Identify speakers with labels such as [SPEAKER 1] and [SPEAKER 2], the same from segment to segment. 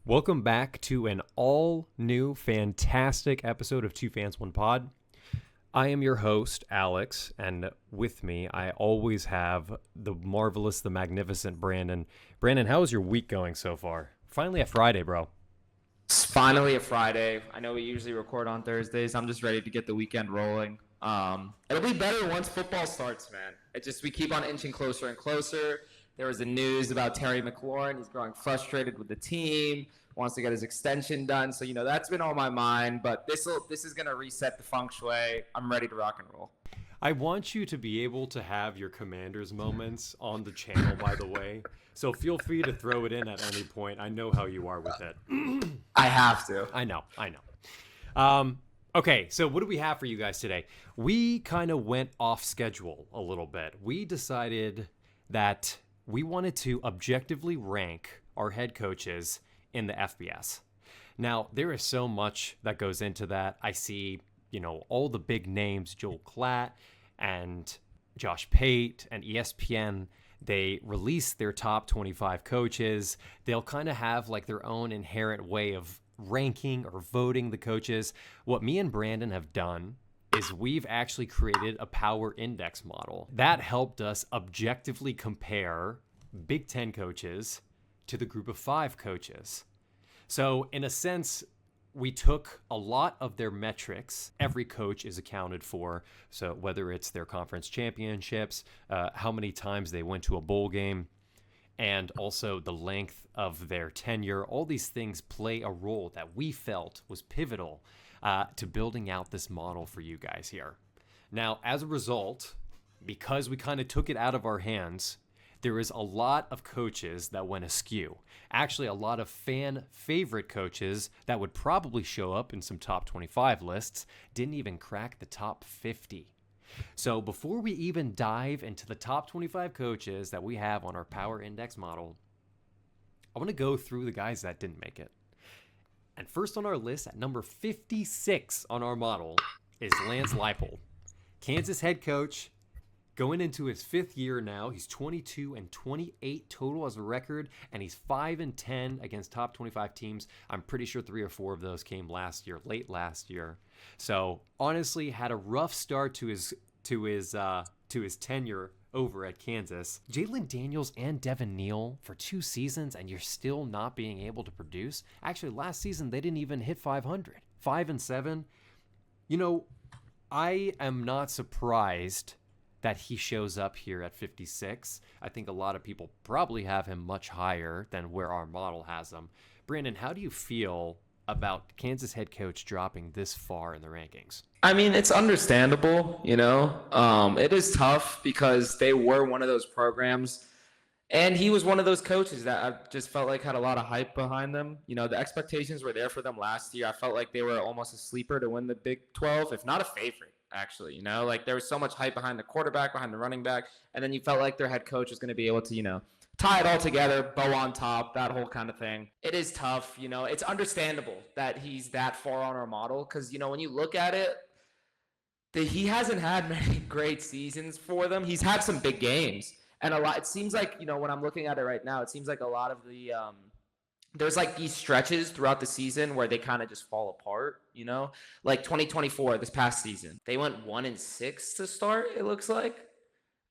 [SPEAKER 1] Welcome back to an all-new, fantastic episode of Two Fans, One Pod. I am your host, Alex, and with me, I always have the marvelous, the magnificent Brandon. Brandon, how is your week going so far? Finally a Friday, bro.
[SPEAKER 2] It's finally a Friday. I know we usually record on Thursdays. I'm just ready to get the weekend rolling. It'll be better once football starts, man. We keep on inching closer and closer. There was the news about Terry McLaurin. He's growing frustrated with the team, wants to get his extension done. So, that's been on my mind. But this is going to reset the feng shui. I'm ready to rock and roll.
[SPEAKER 1] I want you to be able to have your Commanders moments on the channel, by the way. So feel free to throw it in at any point. I know how you are with it.
[SPEAKER 2] I have to.
[SPEAKER 1] I know. Okay, so what do we have for you guys today? We kind of went off schedule a little bit. We decided that we wanted to objectively rank our head coaches in the FBS. Now, there is so much that goes into that. I see, all the big names, Joel Klatt and Josh Pate and ESPN, they release their top 25 coaches. They'll kind of have like their own inherent way of ranking or voting the coaches. What me and Brandon have done is we've actually created a power index model that helped us objectively compare Big Ten coaches to the group of 5 coaches. So in a sense, we took a lot of their metrics. Every coach is accounted for. So whether it's their conference championships, how many times they went to a bowl game, and also the length of their tenure, all these things play a role that we felt was pivotal to building out this model for you guys here. Now, as a result, because we kind of took it out of our hands, there is a lot of coaches that went askew. Actually, a lot of fan favorite coaches that would probably show up in some top 25 lists didn't even crack the top 50. So before we even dive into the top 25 coaches that we have on our Power Index model, I want to go through the guys that didn't make it. And first on our list, at number 56 on our model, is Lance Leipold. Kansas head coach, going into his 5th year now. He's 22-28 total as a record, and he's 5-10 against top 25 teams. I'm pretty sure 3 or 4 of those came late last year. So honestly, had a rough start to his tenure over at Kansas. Jalen Daniels and Devin Neal for 2 seasons, and you're still not being able to produce. Actually, last season they didn't even hit 500. 5-7. I am not surprised that he shows up here at 56. I think a lot of people probably have him much higher than where our model has him. Brandon, how do you feel about Kansas head coach dropping this far in the rankings?
[SPEAKER 2] I mean, it's understandable, It is tough because they were one of those programs, and he was one of those coaches that I just felt like had a lot of hype behind them. The expectations were there for them last year. I felt like they were almost a sleeper to win the Big 12, if not a favorite. Actually, like there was so much hype behind the quarterback, behind the running back, and then you felt like their head coach was going to be able to, tie it all together, bow on top, that whole kind of thing. It is tough, it's understandable that he's that far on our model because, when you look at it, he hasn't had many great seasons for them. He's had some big games, and it seems like, when I'm looking at it right now, it seems like a lot of the there's like these stretches throughout the season where they kind of just fall apart, like 2024, this past season. They went 1-6 to start, it looks like.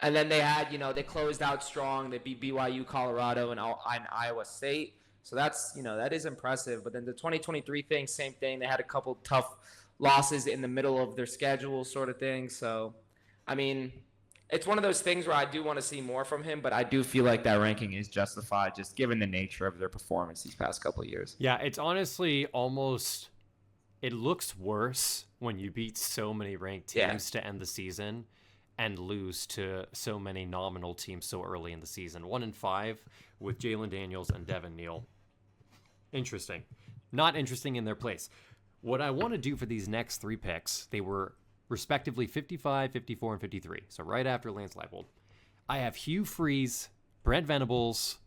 [SPEAKER 2] And then they had, they closed out strong. They beat BYU, Colorado, and Iowa State. So that's, that is impressive. But then the 2023 thing, same thing. They had a couple tough losses in the middle of their schedule sort of thing. So, I mean, it's one of those things where I do want to see more from him, but I do feel like that ranking is justified just given the nature of their performance these past couple of years.
[SPEAKER 1] Yeah, it's honestly almost – it looks worse when you beat so many ranked teams to end the season and lose to so many nominal teams so early in the season. 1-5 with Jalen Daniels and Devin Neal. Interesting. Not interesting in their place. What I want to do for these next 3 picks, they were – respectively 55, 54, and 53. So right after Lance Leipold. I have Hugh Freeze, Brent Venables,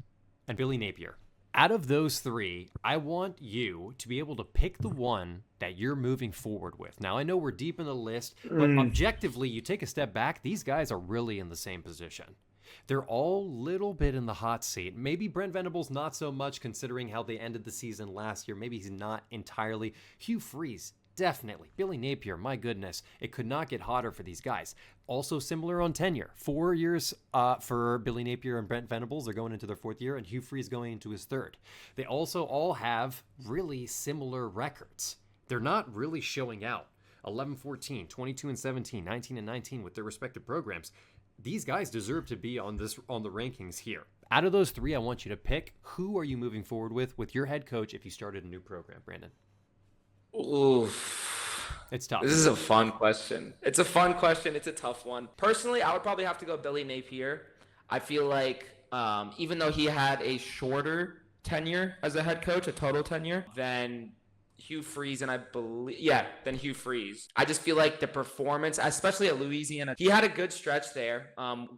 [SPEAKER 1] and Billy Napier. Out of those 3, I want you to be able to pick the one that you're moving forward with. Now, I know we're deep in the list, but objectively, you take a step back, these guys are really in the same position. They're all a little bit in the hot seat. Maybe Brent Venables not so much considering how they ended the season last year. Maybe he's not entirely. Hugh Freeze, definitely. Billy Napier, my goodness. It could not get hotter for these guys. Also similar on tenure. 4 years for Billy Napier and Brent Venables. They're going into their 4th year, and Hugh Freeze going into his 3rd. They also all have really similar records. They're not really showing out. 11-14, 22-17, 19-19 with their respective programs. These guys deserve to be on the rankings here. Out of those 3, I want you to pick who are you moving forward with your head coach if you started a new program, Brandon.
[SPEAKER 2] Ooh.
[SPEAKER 1] It's tough.
[SPEAKER 2] This is a fun question. It's a fun question. It's a tough one. Personally, I would probably have to go Billy Napier. I feel like even though he had a shorter tenure as a head coach, a total tenure, than Hugh Freeze, and then Hugh Freeze. I just feel like the performance, especially at Louisiana, he had a good stretch there,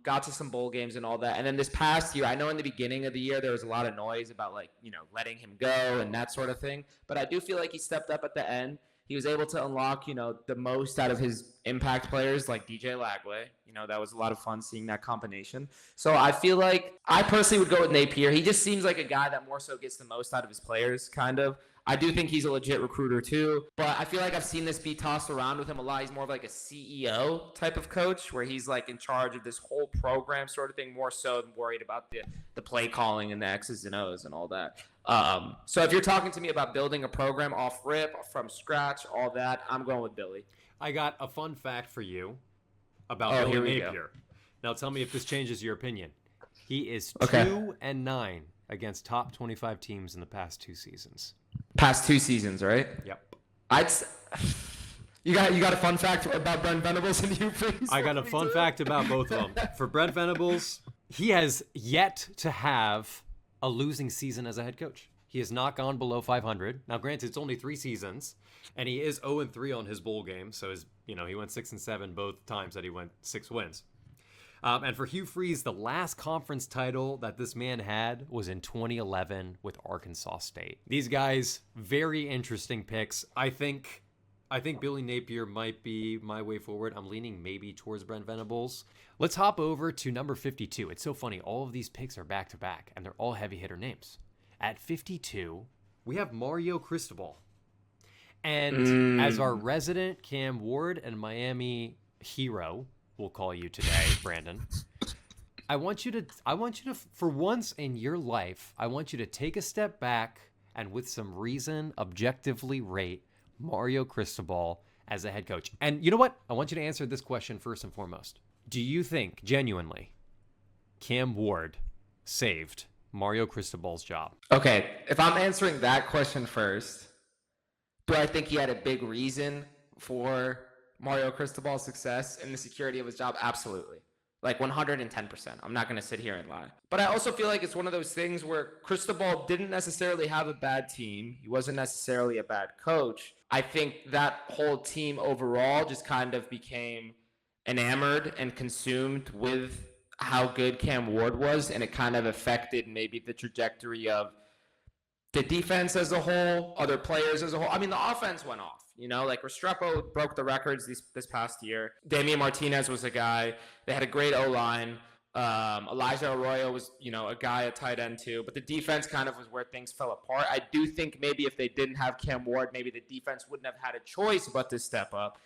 [SPEAKER 2] got to some bowl games and all that. And then this past year, I know in the beginning of the year, there was a lot of noise about letting him go and that sort of thing. But I do feel like he stepped up at the end. He was able to unlock, the most out of his impact players like DJ Lagway. That was a lot of fun seeing that combination. So I feel like I personally would go with Napier. He just seems like a guy that more so gets the most out of his players, kind of. I do think he's a legit recruiter too, but I feel like I've seen this be tossed around with him a lot. He's more of like a CEO type of coach where he's like in charge of this whole program sort of thing, more so than worried about the play calling and the X's and O's and all that. So if you're talking to me about building a program off rip, from scratch, all that, I'm going with Billy.
[SPEAKER 1] I got a fun fact for you about Billy Napier. Now tell me if this changes your opinion. He is 2-9 against top 25 teams in the past 2 seasons.
[SPEAKER 2] Past 2 seasons, right?
[SPEAKER 1] Yep.
[SPEAKER 2] You got a fun fact about Brent Venables and Hugh Freeze?
[SPEAKER 1] I got a fun fact about both of them. For Brent Venables, he has yet to have a losing season as a head coach. He has not gone below 500. Now, granted, it's only 3 seasons, and he is 0-3 on his bowl game. So he went 6-7 both times that he went 6 wins. And for Hugh Freeze, the last conference title that this man had was in 2011 with Arkansas State. These guys, very interesting picks. I think Billy Napier might be my way forward. I'm leaning maybe towards Brent Venables. Let's hop over to number 52. It's so funny. All of these picks are back-to-back, and they're all heavy hitter names. At 52, we have Mario Cristobal. And as our resident Cam Ward and Miami hero, we'll call you today, Brandon. I want you to, for once in your life, I want you to take a step back and with some reason, objectively rate Mario Cristobal as a head coach. And you know what? I want you to answer this question first and foremost. Do you think, genuinely, Cam Ward saved Mario Cristobal's job?
[SPEAKER 2] Okay, if I'm answering that question first, do I think he had a big reason for Mario Cristobal's success and the security of his job? Absolutely. Like 110%. I'm not going to sit here and lie. But I also feel like it's one of those things where Cristobal didn't necessarily have a bad team. He wasn't necessarily a bad coach. I think that whole team overall just kind of became enamored and consumed with how good Cam Ward was, and it kind of affected maybe the trajectory of the defense as a whole, other players as a whole. I mean, the offense went off. Like Restrepo broke the records this past year. Damian Martinez was a guy. They had a great O-line. Elijah Arroyo was, a guy at tight end too. But the defense kind of was where things fell apart. I do think maybe if they didn't have Cam Ward, maybe the defense wouldn't have had a choice but to step up.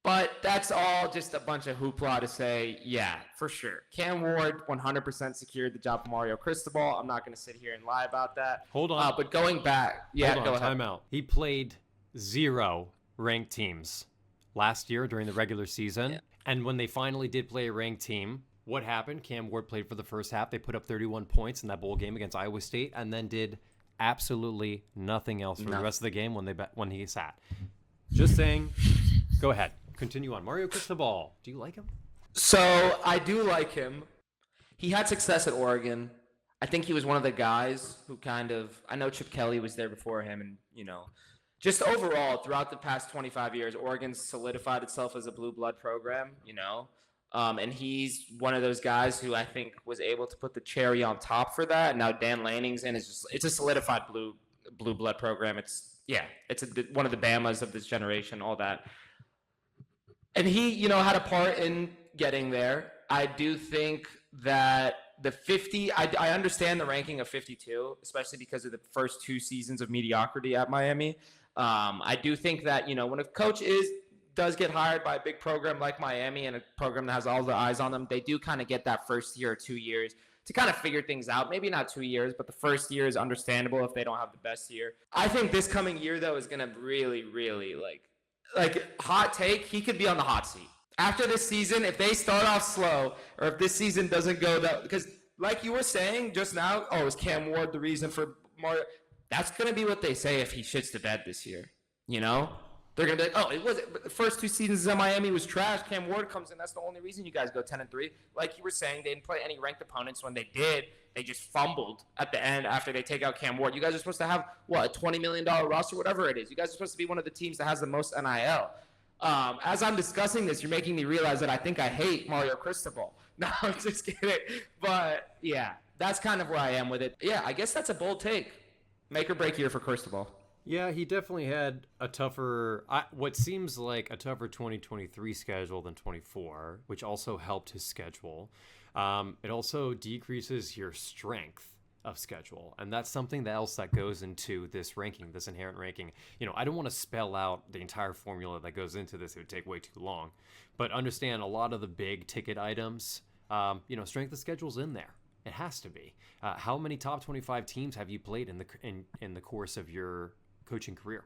[SPEAKER 2] But that's all just a bunch of hoopla to say, yeah, for sure. Cam Ward 100% secured the job for Mario Cristobal. I'm not going to sit here and lie about that.
[SPEAKER 1] Hold on.
[SPEAKER 2] But going back, go ahead.
[SPEAKER 1] Time out. He played 0 ranked teams last year during the regular season. Yeah. And when they finally did play a ranked team, what happened? Cam Ward played for the first half. They put up 31 points in that bowl game against Iowa State and then did absolutely nothing else for the rest of the game when he sat. Just saying. Go ahead. Continue on. Mario Cristobal. Do you like him?
[SPEAKER 2] So I do like him. He had success at Oregon. I think he was one of the guys who I know Chip Kelly was there before him, and, just overall throughout the past 25 years, Oregon's solidified itself as a blue blood program, and he's one of those guys who I think was able to put the cherry on top for that. And now Dan Lanning's in. It's a solidified blue blood program. It's one of the Bamas of this generation, all that. And he, had a part in getting there. I do think that the 50, I understand the ranking of 52, especially because of the first 2 seasons of mediocrity at Miami. I do think that, when a coach does get hired by a big program like Miami and a program that has all the eyes on them, they do kind of get that first year or 2 years to kind of figure things out. Maybe not 2 years, but the first year is understandable if they don't have the best year. I think this coming year, though, is going to really, really, hot take, he could be on the hot seat. After this season, if they start off slow, or if this season doesn't go that, because like you were saying just now, is Cam Ward the reason for Mario? That's going to be what they say if he shits the bed this year, They're going to be like, it wasn't. The first 2 seasons in Miami was trash. Cam Ward comes in. That's the only reason you guys go 10-3. Like you were saying, they didn't play any ranked opponents. When they did, they just fumbled at the end after they take out Cam Ward. You guys are supposed to have, a $20 million roster, whatever it is. You guys are supposed to be one of the teams that has the most NIL. As I'm discussing this, you're making me realize that I think I hate Mario Cristobal. No, I'm just kidding. But, yeah, that's kind of where I am with it. Yeah, I guess that's a bold take. Make or break year for Cristobal.
[SPEAKER 1] Yeah, he definitely had a tougher, what seems like a tougher 2023 schedule than 24, which also helped his schedule. It also decreases your strength of schedule, and that's something else that goes into this ranking, this inherent ranking. I don't want to spell out the entire formula that goes into this. It would take way too long. But understand a lot of the big ticket items, strength of schedule's in there. It has to be. How many top 25 teams have you played in the course of your coaching career,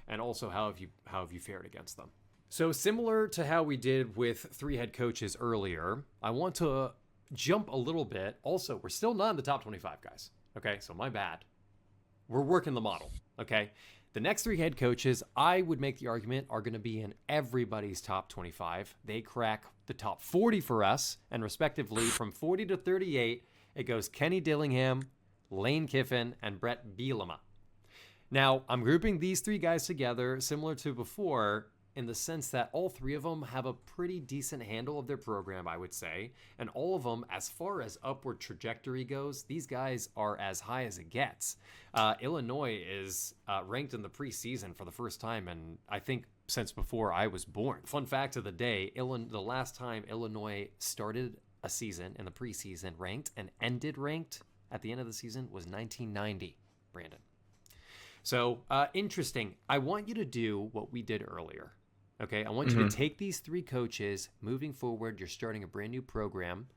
[SPEAKER 1] and also how have you fared against them? So similar to how we did with 3 head coaches earlier, I want to jump a little bit. Also, we're still not in the top 25, guys. Okay, so my bad. We're working the model. Okay, the next 3 head coaches, I would make the argument, are going to be in everybody's top 25. They crack the top 40 for us, and respectively from 40 to 38, it goes Kenny Dillingham, Lane Kiffin, and Brett Bielema. Now, I'm grouping these 3 guys together, similar to before, in the sense that all 3 of them have a pretty decent handle of their program, I would say. And all of them, as far as upward trajectory goes, these guys are as high as it gets. Illinois is ranked in the preseason for the first time, and I think since before I was born. Fun fact of the day, the last time Illinois started a season in the preseason ranked and ended ranked at the end of the season was 1990, Brandon. So, interesting. I want you to do what we did earlier, okay? I want you to take these 3 coaches. Moving forward, you're starting a brand new program,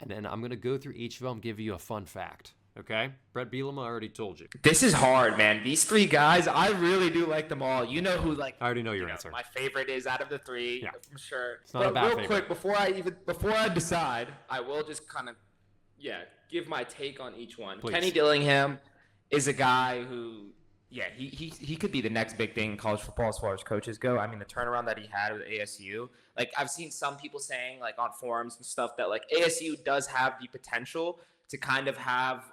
[SPEAKER 1] and then I'm going to go through each of them, give you a fun fact, okay? Brett Bielema, I already told you.
[SPEAKER 2] This is hard, man. These 3 guys, I really do like them all. You know who,
[SPEAKER 1] I already know your answer.
[SPEAKER 2] My favorite is out of the 3, I'm sure.
[SPEAKER 1] It's not a bad
[SPEAKER 2] real quick, before I decide, I will just kind of, give my take on each one.
[SPEAKER 1] Please.
[SPEAKER 2] Kenny Dillingham is a guy who... Yeah, he could be the next big thing in college football as far as coaches go. I mean, the turnaround that he had with ASU, I've seen some people saying, on forums and stuff, that, ASU does have the potential to kind of have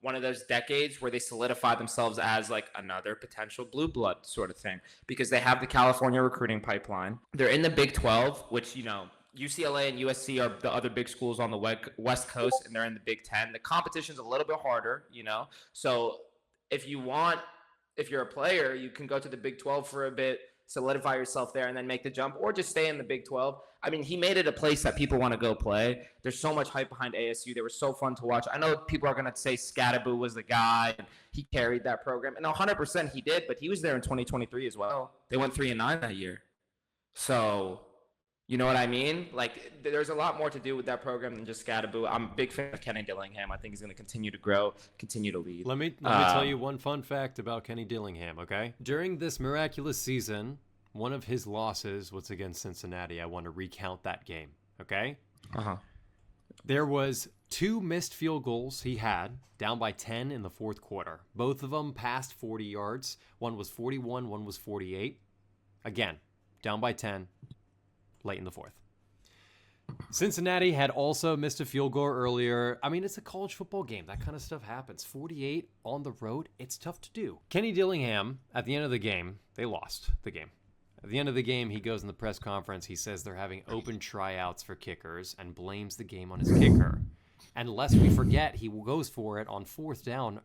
[SPEAKER 2] one of those decades where they solidify themselves as, another potential blue blood sort of thing, because they have the California recruiting pipeline. They're in the Big 12, which, UCLA and USC are the other big schools on the West Coast, and they're in the Big 10. The competition's a little bit harder, So if you're a player, you can go to the Big 12 for a bit, solidify yourself there, and then make the jump, or just stay in the Big 12. I mean, he made it a place that people want to go play. There's so much hype behind ASU. They were so fun to watch. I know people are going to say Scadaboo was the guy, and he carried that program. And 100% he did, but he was there in 2023 as well. They went 3-9 that year. So... You know what I mean? There's a lot more to do with that program than just Scadaboo. I'm a big fan of Kenny Dillingham. I think he's going to continue to grow, continue to lead.
[SPEAKER 1] Let me tell you one fun fact about Kenny Dillingham, okay? During this miraculous season, one of his losses was against Cincinnati. I want to recount that game, okay?
[SPEAKER 2] Uh-huh.
[SPEAKER 1] There was 2 missed field goals he had, down by 10 in the 4th quarter. Both of them past 40 yards. One was 41, one was 48. Again, down by 10. Late in the 4th. Cincinnati had also missed a field goal earlier. I mean, it's a college football game. That kind of stuff happens. 48 on the road, it's tough to do. Kenny Dillingham, at the end of the game, they lost the game. At the end of the game, he goes in the press conference. He says they're having open tryouts for kickers and blames the game on his kicker. And lest we forget, he goes for it on 4th down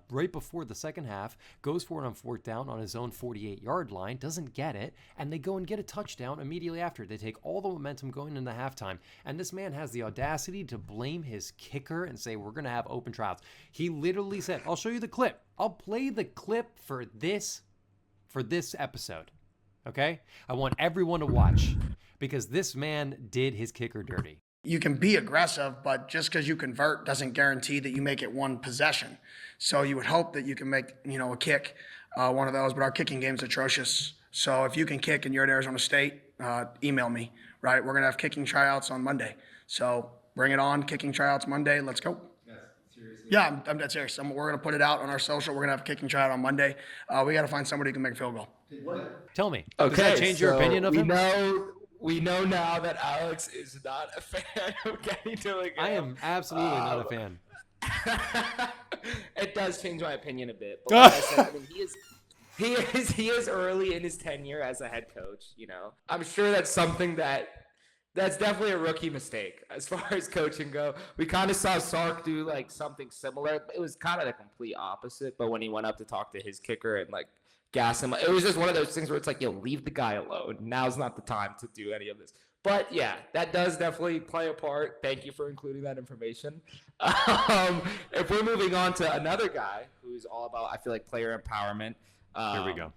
[SPEAKER 1] right before the second half, goes for it on fourth down on his own 48-yard line, doesn't get it, and they go and get a touchdown immediately after. They take all the momentum going into halftime, and this man has the audacity to blame his kicker and say, we're going to have open trials. He literally said, I'll show you the clip. I'll play the clip for this episode, okay? I want everyone to watch because this man did his kicker dirty.
[SPEAKER 3] You can be aggressive, but just because you convert doesn't guarantee that you make it one possession. So you would hope that you can make, a kick, one of those, but our kicking game's atrocious. So if you can kick and you're at Arizona State, email me, right? We're going to have kicking tryouts on Monday. So bring it on, kicking tryouts Monday. Let's go. Yeah, I'm dead serious. We're going to put it out on our social. We're going to have a kicking tryout on Monday. We got to find somebody who can make a field goal.
[SPEAKER 1] Tell me,
[SPEAKER 2] Okay,
[SPEAKER 1] does that change your opinion of him?
[SPEAKER 2] We know now that Alex is not a fan of Kenny Dillingham.
[SPEAKER 1] I am absolutely not a fan.
[SPEAKER 2] It does change my opinion a bit. But like I said, I mean, he is early in his tenure as a head coach. I'm sure that's something that's definitely a rookie mistake as far as coaching go. We kind of saw Sark do like something similar. It was kind of the complete opposite. But when he went up to talk to his kicker and like gas him, it was just one of those things where it's like, leave the guy alone. Now's not the time to do any of this. But yeah, that does definitely play a part. Thank you for including that information. If we're moving on to another guy who's all about, I feel like, player empowerment.
[SPEAKER 1] Here we go.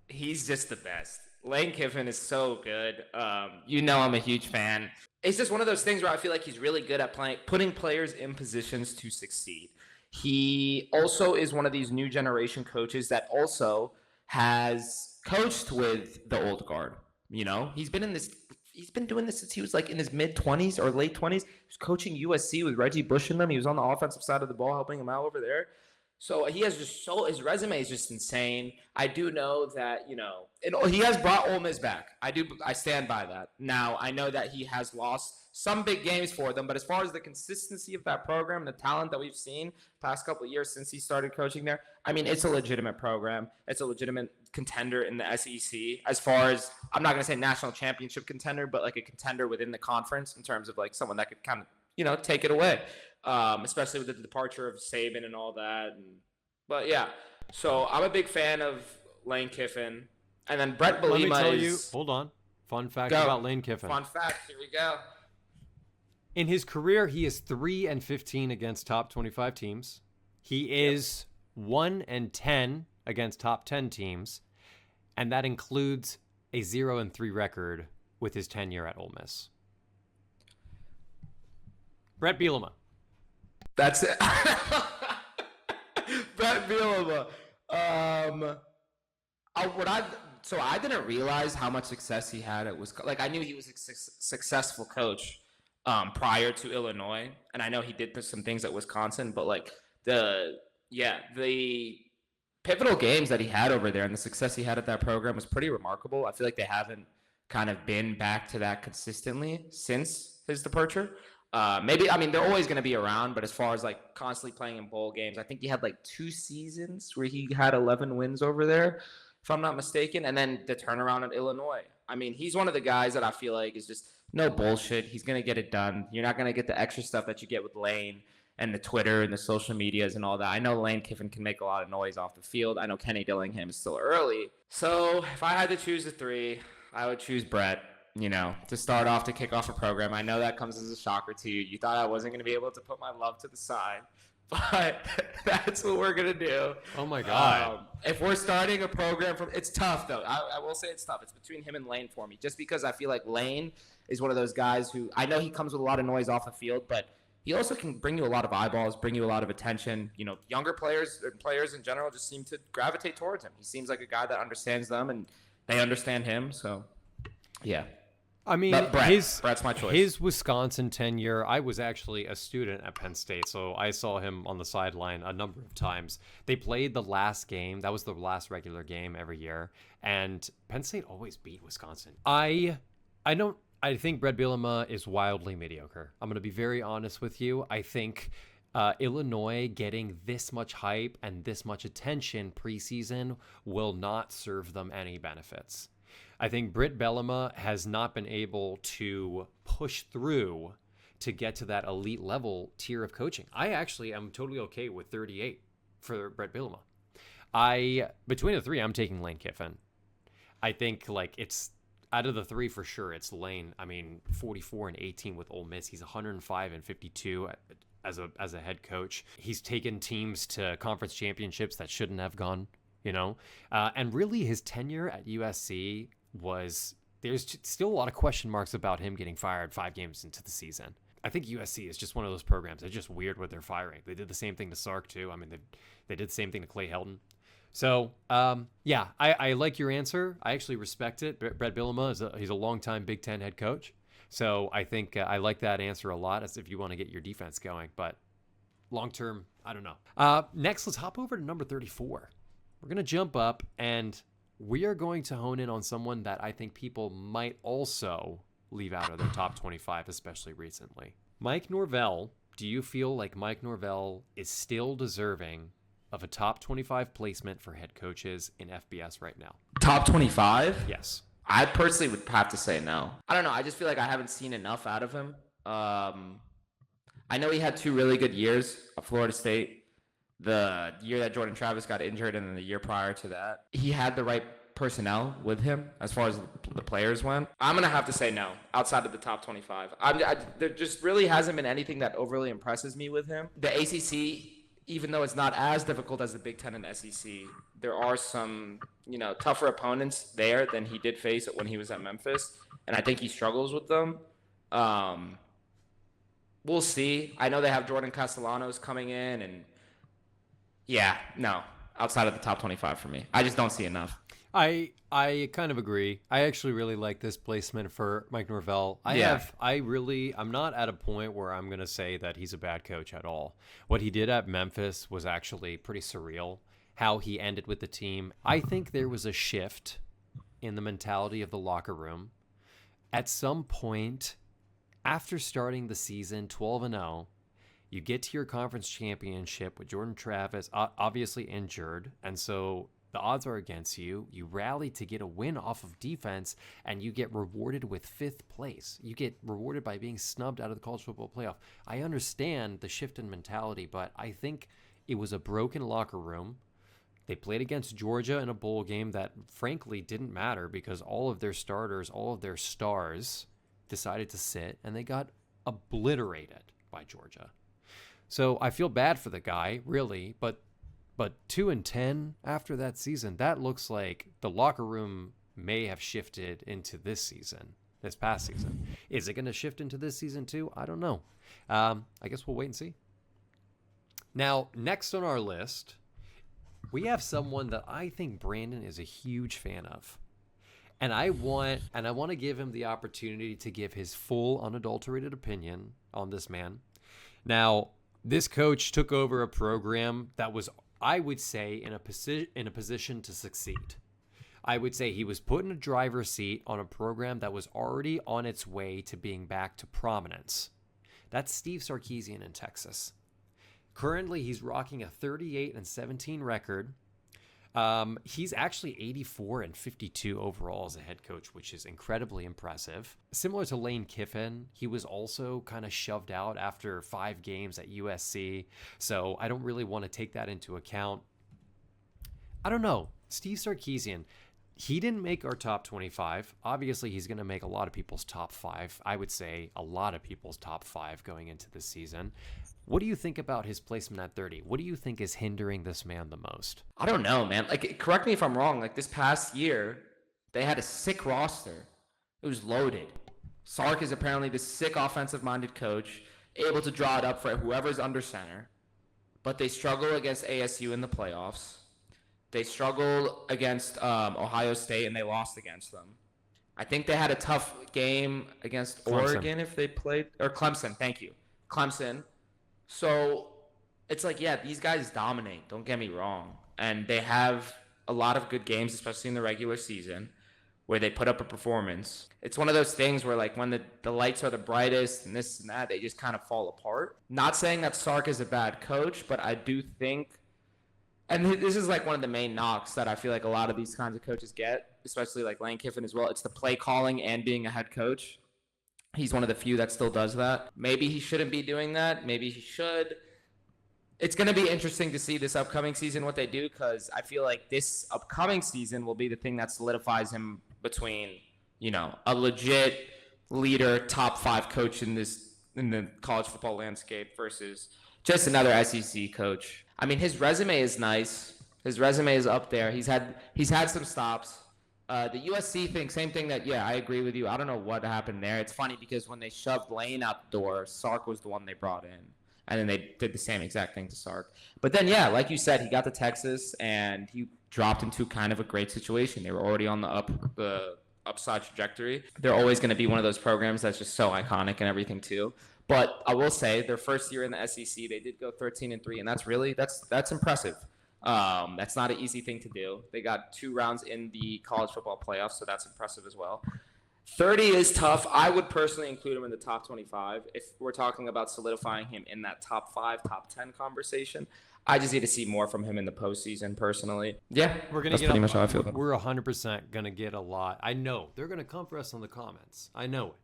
[SPEAKER 2] He's just the best. Lane Kiffin is so good. I'm a huge fan. It's just one of those things where I feel like he's really good at putting players in positions to succeed. He also is one of these new generation coaches that also has coached with the old guard. He's been doing this since he was like in his mid-20s or late 20s. He was coaching USC with Reggie Bush in them. He was on the offensive side of the ball helping him out over there. So he has his resume is just insane. I do know that, he has brought Ole Miss back. I stand by that. Now, I know that he has lost some big games for them, but as far as the consistency of that program, the talent that we've seen past couple of years since he started coaching there, I mean, it's a legitimate program. It's a legitimate contender in the SEC. As far as, I'm not going to say national championship contender, but like a contender within the conference in terms of like someone that could kind of, take it away. Especially with the departure of Saban and all that. But yeah, so I'm a big fan of Lane Kiffin. And then Brett Bielema
[SPEAKER 1] Let me tell you, hold on. Fun fact about Lane Kiffin.
[SPEAKER 2] Fun fact, here we go.
[SPEAKER 1] In his career, he is 3-15 against top 25 teams. He is 1-10 against top 10 teams. And that includes a 0-3 record with his tenure at Ole Miss. Brett Bielema.
[SPEAKER 2] That's it. Brett Bielema. I didn't realize how much success he had at Wisconsin. Like, I knew he was a successful coach prior to Illinois, and I know he did some things at Wisconsin, but like the pivotal games that he had over there and the success he had at that program was pretty remarkable. I feel like they haven't kind of been back to that consistently since his departure. They're always going to be around, but as far as like constantly playing in bowl games, I think he had like 2 seasons where he had 11 wins over there, if I'm not mistaken. And then the turnaround at Illinois. I mean, he's one of the guys that I feel like is just no bullshit. He's going to get it done. You're not going to get the extra stuff that you get with Lane and the Twitter and the social medias and all that. I know Lane Kiffin can make a lot of noise off the field. I know Kenny Dillingham is still early. So if I had to choose the 3, I would choose Brett. To start off, to kick off a program. I know that comes as a shocker to you. You thought I wasn't going to be able to put my love to the side, but that's what we're going to do.
[SPEAKER 1] Oh, my God.
[SPEAKER 2] If we're starting a program it's tough, though. I will say it's tough. It's between him and Lane for me, just because I feel like Lane is one of those guys who, I know he comes with a lot of noise off the field, but he also can bring you a lot of eyeballs, bring you a lot of attention. Younger players and players in general just seem to gravitate towards him. He seems like a guy that understands them, and they understand him, so yeah.
[SPEAKER 1] I mean,
[SPEAKER 2] Brett's my choice.
[SPEAKER 1] His Wisconsin tenure, I was actually a student at Penn State, so I saw him on the sideline a number of times. They played the last game. That was the last regular game every year, and Penn State always beat Wisconsin. I think Brett Bielema is wildly mediocre. I'm going to be very honest with you. I think Illinois getting this much hype and this much attention preseason will not serve them any benefits. I think Britt Bielema has not been able to push through to get to that elite level tier of coaching. I actually am totally okay with 38 for Brett Bielema. Between the three, I'm taking Lane Kiffin. I think like it's out of the three for sure. It's Lane. I mean, 44 and 18 with Ole Miss. He's 105 and 52 as a head coach. He's taken teams to conference championships that shouldn't have gone. And really his tenure at USC there's still a lot of question marks about him getting fired 5 games into the season. I think USC is just one of those programs. It's just weird what they're firing. They did the same thing to Sark too. I mean, they did the same thing to Clay Helton. So, I like your answer. I actually respect it. Brett Bielema he's a longtime Big Ten head coach. So I think I like that answer a lot as if you want to get your defense going. But long term, I don't know. Next, let's hop over to number 34. We're going to jump up, and we are going to hone in on someone that I think people might also leave out of their top 25, especially recently. Mike Norvell. Do you feel like Mike Norvell is still deserving of a top 25 placement for head coaches in FBS right now?
[SPEAKER 2] Top 25?
[SPEAKER 1] Yes.
[SPEAKER 2] I personally would have to say no. I don't know. I just feel like I haven't seen enough out of him. I know he had 2 really good years at Florida State. The year that Jordan Travis got injured and then the year prior to that. He had the right personnel with him as far as the players went. I'm going to have to say no outside of the top 25. There just really hasn't been anything that overly impresses me with him. The ACC, even though it's not as difficult as the Big Ten and SEC, there are some, tougher opponents there than he did face when he was at Memphis, and I think he struggles with them. We'll see. I know they have Jordan Castellanos coming in, and no, outside of the top 25 for me. I just don't see enough.
[SPEAKER 1] I kind of agree. I actually really like this placement for Mike Norvell. I'm not at a point where I'm going to say that he's a bad coach at all. What he did at Memphis was actually pretty surreal, how he ended with the team. I think there was a shift in the mentality of the locker room. At some point, after starting the season 12-0, you get to your conference championship with Jordan Travis obviously injured, and so the odds are against you. You rally to get a win off of defense, and you get rewarded with 5th place. You get rewarded by being snubbed out of the college football playoff. I understand the shift in mentality, but I think it was a broken locker room. They played against Georgia in a bowl game that frankly didn't matter because all of their starters, all of their stars decided to sit, and they got obliterated by Georgia. So I feel bad for the guy, really, but 2-10 after that season, that looks like the locker room may have shifted into this past season. Is it going to shift into this season too? I don't know. I guess we'll wait and see. Now, next on our list, we have someone that I think Brandon is a huge fan of. And I want to give him the opportunity to give his full unadulterated opinion on this man. Now, this coach took over a program that was, I would say, in a position to succeed. I would say he was put in a driver's seat on a program that was already on its way to being back to prominence. That's Steve Sarkisian in Texas. Currently, he's rocking a 38-17 record. He's actually 84-52 overall as a head coach, which is incredibly impressive. Similar to Lane Kiffin, he was also kind of shoved out after 5 games at USC, so I don't really want to take that into account. I don't know. Steve Sarkisian, he didn't make our top 25. Obviously, he's going to make a lot of people's top 5. I would say a lot of people's top 5 going into this season. What do you think about his placement at 30? What do you think is hindering this man the most?
[SPEAKER 2] I don't know, man. Correct me if I'm wrong. This past year, they had a sick roster. It was loaded. Sark is apparently this sick offensive-minded coach, able to draw it up for whoever's under center. But they struggle against ASU in the playoffs. They struggled against Ohio State, and they lost against them. I think they had a tough game against Oregon if they played. Or Clemson, thank you. Clemson. So it's these guys dominate, don't get me wrong. And they have a lot of good games, especially in the regular season, where they put up a performance. It's one of those things where when the lights are the brightest and this and that, they just kind of fall apart. Not saying that Sark is a bad coach, but I do think, and this is one of the main knocks that I feel like a lot of these kinds of coaches get, especially Lane Kiffin as well. It's the play calling and being a head coach. He's one of the few that still does that. Maybe he shouldn't be doing that. Maybe he should. It's going to be interesting to see this upcoming season what they do, because I feel like this upcoming season will be the thing that solidifies him between, a legit leader, top 5 coach in the college football landscape versus just another SEC coach. I mean, his resume is nice. His resume is up there. He's had some stops. The USC thing, same thing I agree with you. I don't know what happened there. It's funny because when they shoved Lane out the door, Sark was the one they brought in. And then they did the same exact thing to Sark. But then, like you said, he got to Texas and he dropped into kind of a great situation. They were already on the upside trajectory. They're always going to be one of those programs that's just so iconic and everything too. But I will say their first year in the SEC, they did go 13-3, and that's impressive. That's not an easy thing to do. They got 2 rounds in the college football playoffs, so that's impressive as well. 30 is tough. I would personally include him in the top 25 if we're talking about solidifying him in that top 5, top 10 conversation. I just need to see more from him in the postseason, personally. Yeah, that's pretty much how I feel about it.
[SPEAKER 1] We're 100% going to get a lot. I know. They're going to come for us in the comments. I know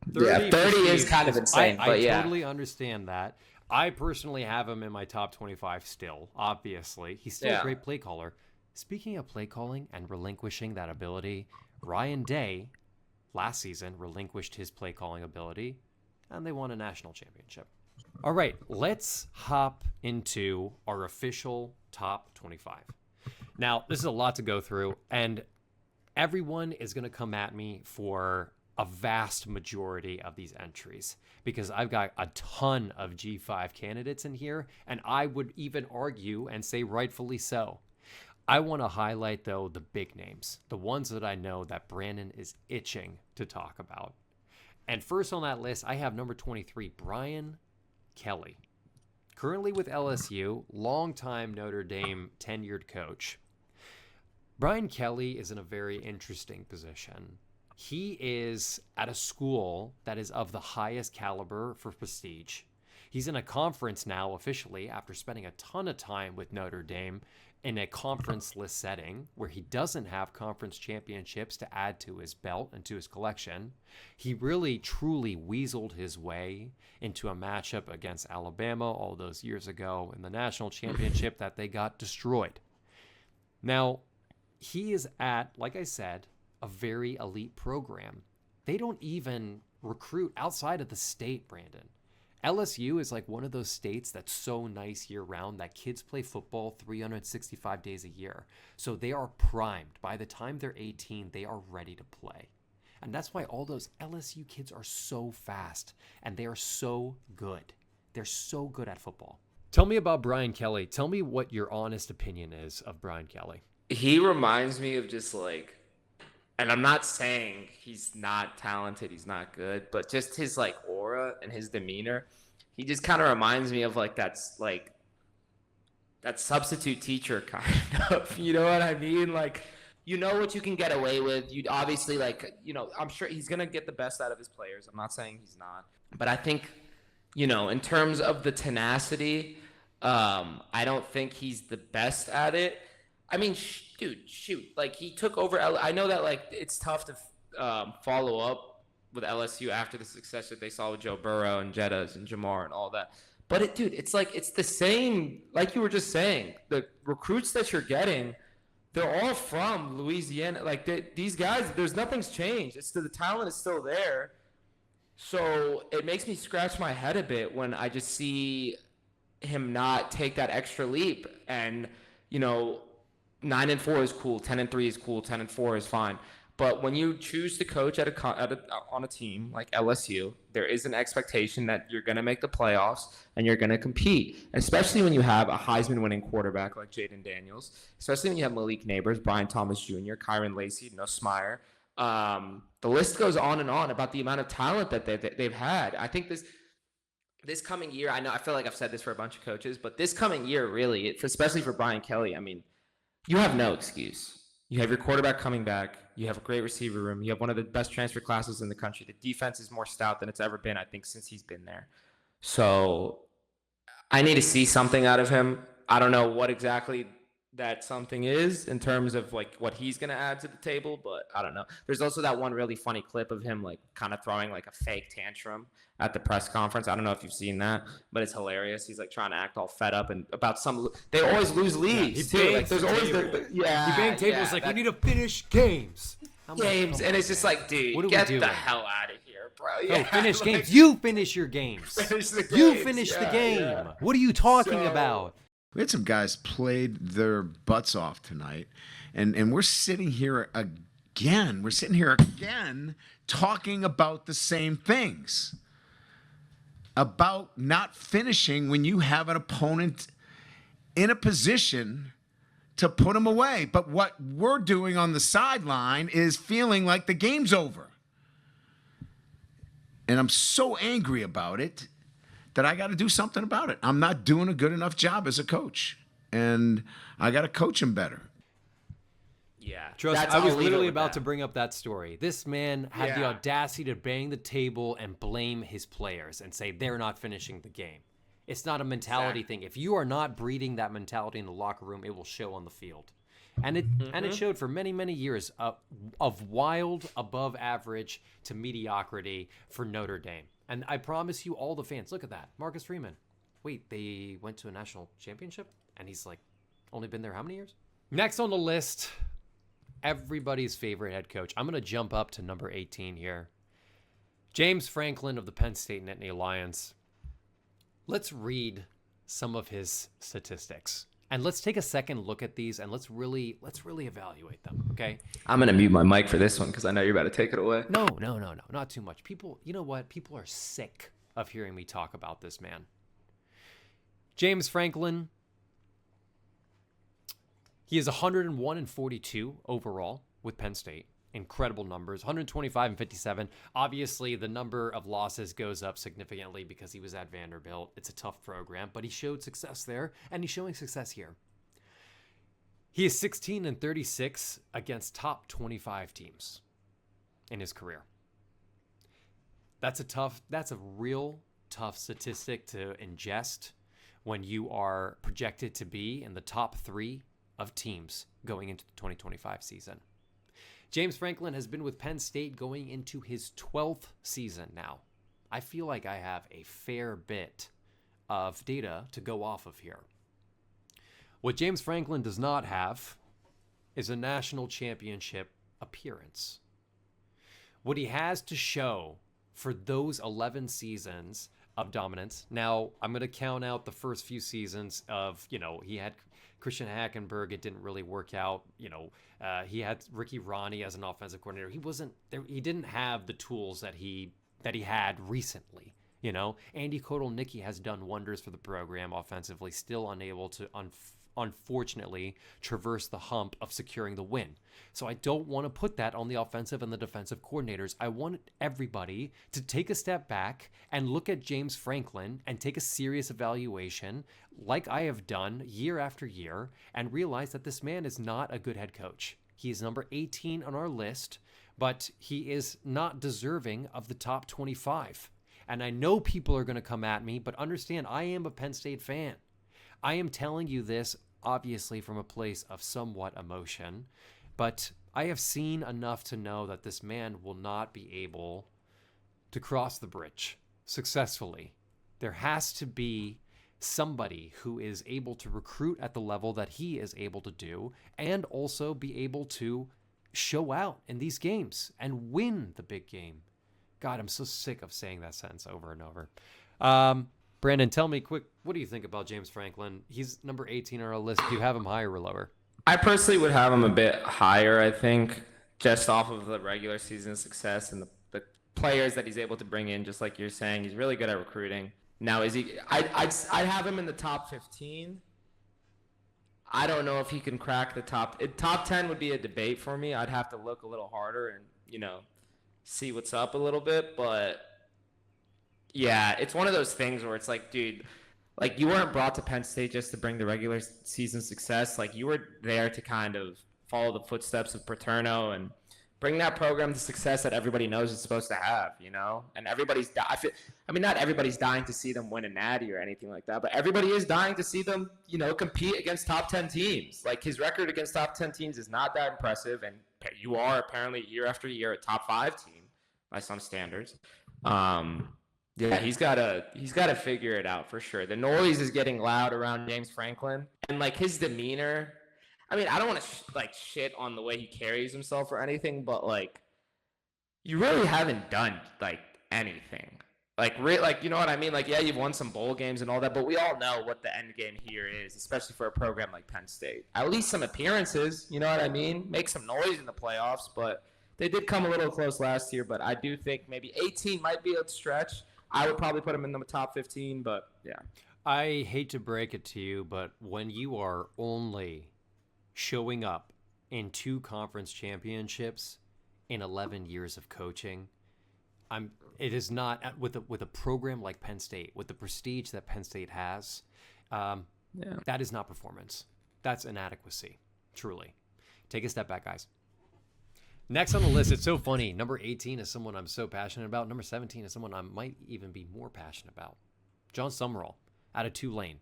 [SPEAKER 1] it.
[SPEAKER 2] 30 is kind of insane,
[SPEAKER 1] I totally understand that. I personally have him in my top 25 still, obviously. He's still a great play caller. Speaking of play calling and relinquishing that ability, Ryan Day last season relinquished his play calling ability, and they won a national championship. All right, let's hop into our official top 25. Now, this is a lot to go through, and everyone is going to come at me for a vast majority of these entries because I've got a ton of G5 candidates in here, and I would even argue and say rightfully so. I want to highlight, though, the big names, the ones that I know that Brandon is itching to talk about. And first on that list, I have number 23, Brian Kelly. Currently with LSU, longtime Notre Dame tenured coach. Brian Kelly is in a very interesting position. He is at a school that is of the highest caliber for prestige. He's in a conference now officially after spending a ton of time with Notre Dame in a conference-less setting where he doesn't have conference championships to add to his belt and to his collection. He really, truly weaseled his way into a matchup against Alabama all those years ago in the national championship that they got destroyed. Now, he is at, like I said, a very elite program. They don't even recruit outside of the state, Brandon. LSU is like one of those states that's so nice year-round that kids play football 365 days a year. So they are primed. By the time they're 18, they are ready to play. And that's why all those LSU kids are so fast, and they are so good. They're so good at football. Tell me about Brian Kelly. Tell me what your honest opinion is of Brian Kelly.
[SPEAKER 2] He reminds me of just and I'm not saying he's not talented, he's not good, but just his aura and his demeanor, he just kind of reminds me of that substitute teacher kind of, you know what I mean? You know what you can get away with. You'd obviously I'm sure he's going to get the best out of his players. I'm not saying he's not, but I think, in terms of the tenacity, I don't think he's the best at it. I mean, dude, shoot. He took over. I know that, it's tough to follow up with LSU after the success that they saw with Joe Burrow and Jettas and Jamar and all that. But, it's the same, like you were just saying. The recruits that you're getting, they're all from Louisiana. These guys, nothing's changed. The talent is still there. So it makes me scratch my head a bit when I just see him not take that extra leap. And, 9-4 is cool, 10-3 is cool, 10-4 is fine. But when you choose to coach on a team like LSU, there is an expectation that you're going to make the playoffs and you're going to compete, especially when you have a Heisman-winning quarterback like Jaden Daniels, especially when you have Malik Neighbors, Brian Thomas Jr., Kyron Lacey, Nuss Meyer. The list goes on and on about the amount of talent that they've had. I think this coming year, I feel like I've said this for a bunch of coaches, but this coming year, really, especially for Brian Kelly, I mean, you have no excuse. You have your quarterback coming back. You have a great receiver room. You have one of the best transfer classes in the country. The defense is more stout than it's ever been, I think, since he's been there. So I need to see something out of him. I don't know what exactly that something is in terms of like what he's going to add to the table, but I don't know. There's also that one really funny clip of him like kind of throwing like a fake tantrum at the press conference. I don't know if you've seen that, but it's hilarious. He's like trying to act all fed up and about they always lose leads too. Like there's always
[SPEAKER 1] he banged tables like we need to finish games.
[SPEAKER 2] Games, and it's just like, dude, get the hell out of here, bro.
[SPEAKER 1] Yeah, finish games. You finish your games.
[SPEAKER 2] Finish the games.
[SPEAKER 1] You finish the game. Yeah. What are you talking about?
[SPEAKER 4] We had some guys played their butts off tonight, and we're sitting here again. We're sitting here again talking about the same things. About not finishing when you have an opponent in a position to put them away. But what we're doing on the sideline is feeling like the game's over. And I'm so angry about it that I got to do something about it. I'm not doing a good enough job as a coach, and I got to coach him better.
[SPEAKER 1] Yeah, trust. I was literally about to bring up that story. This man had the audacity to bang the table and blame his players and say they're not finishing the game. It's not a mentality thing. If you are not breeding that mentality in the locker room, it will show on the field. And it showed for many, many years of wild, above average to mediocrity for Notre Dame. And I promise you, all the fans, look at that. Marcus Freeman. Wait, they went to a national championship? And he's like, only been there how many years? Next on the list, everybody's favorite head coach. I'm going to jump up to number 18 here. James Franklin of the Penn State Nittany Lions. Let's read some of his statistics. And let's take a second look at these and let's really evaluate them, okay?
[SPEAKER 2] I'm going to mute my mic for this one because I know you're about to take it away.
[SPEAKER 1] No, not too much. People, you know what? People are sick of hearing me talk about this man. James Franklin, he is 101 and 42 overall with Penn State. Incredible numbers, 125 and 57. Obviously, the number of losses goes up significantly because he was at Vanderbilt. It's a tough program, but he showed success there, and he's showing success here. He is 16 and 36 against top 25 teams in his career. That's a real tough statistic to ingest when you are projected to be in the top 3 of teams going into the 2025 season. James Franklin has been with Penn State going into his 12th season now. I feel like I have a fair bit of data to go off of here. What James Franklin does not have is a national championship appearance. What he has to show for those 11 seasons of dominance. Now, I'm going to count out the first few seasons of, he had Christian Hackenberg. It didn't really work out. He had Ricky Ronnie as an offensive coordinator. He wasn't there. He didn't have the tools that he had recently. Andy Kotelnicki has done wonders for the program offensively, still unable to, unfortunately, traverse the hump of securing the win. So I don't want to put that on the offensive and the defensive coordinators. I want everybody to take a step back and look at James Franklin and take a serious evaluation like I have done year after year and realize that this man is not a good head coach. He is number 18 on our list, but he is not deserving of the top 25. And I know people are going to come at me, but understand I am a Penn State fan. I am telling you this obviously from a place of somewhat emotion, but I have seen enough to know that this man will not be able to cross the bridge successfully. There has to be somebody who is able to recruit at the level that he is able to do and also be able to show out in these games and win the big game. God, I'm so sick of saying that sentence over and over. Brandon, tell me quick, what do you think about James Franklin? He's number 18 on our list. Do you have him higher or lower?
[SPEAKER 2] I personally would have him a bit higher, I think, just off of the regular season success and the players that he's able to bring in, just like you're saying. He's really good at recruiting. Now, I'd have him in the top 15. I don't know if he can crack the top 10 would be a debate for me. I'd have to look a little harder and, see what's up a little bit. But, yeah, it's one of those things where it's like, dude, like you weren't brought to Penn State just to bring the regular season success. Like you were there to kind of follow the footsteps of Paterno and Bring that program to success that everybody knows it's supposed to have, you know? And not everybody's dying to see them win a natty or anything like that, but everybody is dying to see them, you know, compete against top 10 teams. Like, his record against top 10 teams is not that impressive, and you are apparently year after year a top 5 team by some standards. Yeah, he's gotta figure it out for sure. The noise is getting loud around James Franklin, and like his demeanor. I mean, I don't want to shit on the way he carries himself or anything, but like, you really haven't done like anything. Like, you know what I mean? Like, yeah, you've won some bowl games and all that, but we all know what the end game here is, especially for a program like Penn State. At least some appearances, you know what I mean? Make some noise in the playoffs, but they did come a little close last year. But I do think maybe 18 might be a stretch. I would probably put them in the top 15, but yeah.
[SPEAKER 1] I hate to break it to you, but when you are only showing up in 2 conference championships in 11 years of coaching, it is not with a program like Penn State, with the prestige that Penn State has. That is not performance. That's inadequacy, truly. Take a step back, guys. Next on the list, it's so funny. Number 18 is someone I'm so passionate about. Number 17 is someone I might even be more passionate about. John Summerall out of Tulane.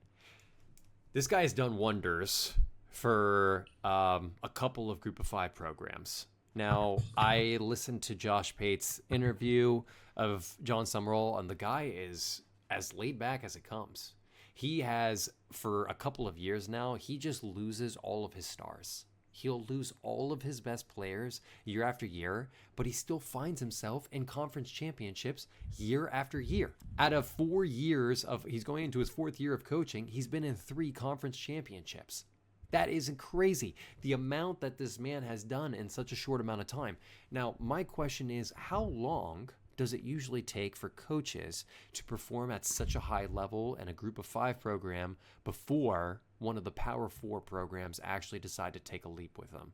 [SPEAKER 1] This guy has done wonders for a couple of Group of 5 programs. Now, I listened to Josh Pate's interview of John Summerall, and the guy is as laid back as it comes. He has, for a couple of years now, he just loses all of his stars. He'll lose all of his best players year after year, but he still finds himself in conference championships year after year. Out of 4 years he's going into his 4th year of coaching, he's been in 3 conference championships. That isn't crazy. The amount that this man has done in such a short amount of time. Now, my question is, how long does it usually take for coaches to perform at such a high level in a Group of 5 program before one of the Power 4 programs actually decide to take a leap with them?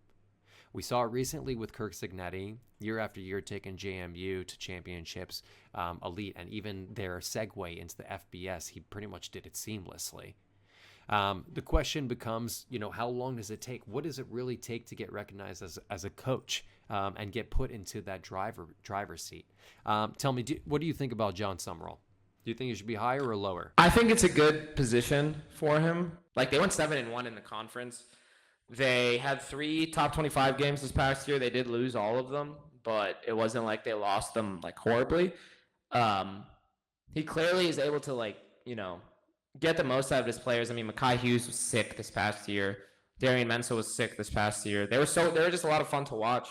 [SPEAKER 1] We saw it recently with Kirk Cignetti, year after year taking JMU to championships, elite, and even their segue into the FBS, he pretty much did it seamlessly. The question becomes, you know, how long does it take? What does it really take to get recognized as a coach and get put into that driver's seat? Tell me, what do you think about John Summerall? Do you think he should be higher or lower?
[SPEAKER 2] I think it's a good position for him. Like, they went 7-1 in the conference. They had 3 top 25 games this past year. They did lose all of them, but it wasn't like they lost them like horribly. He clearly is able to, like, you know, get the most out of his players. I mean, Mekhi Hughes was sick this past year. Darian Mensah was sick this past year. They were just a lot of fun to watch.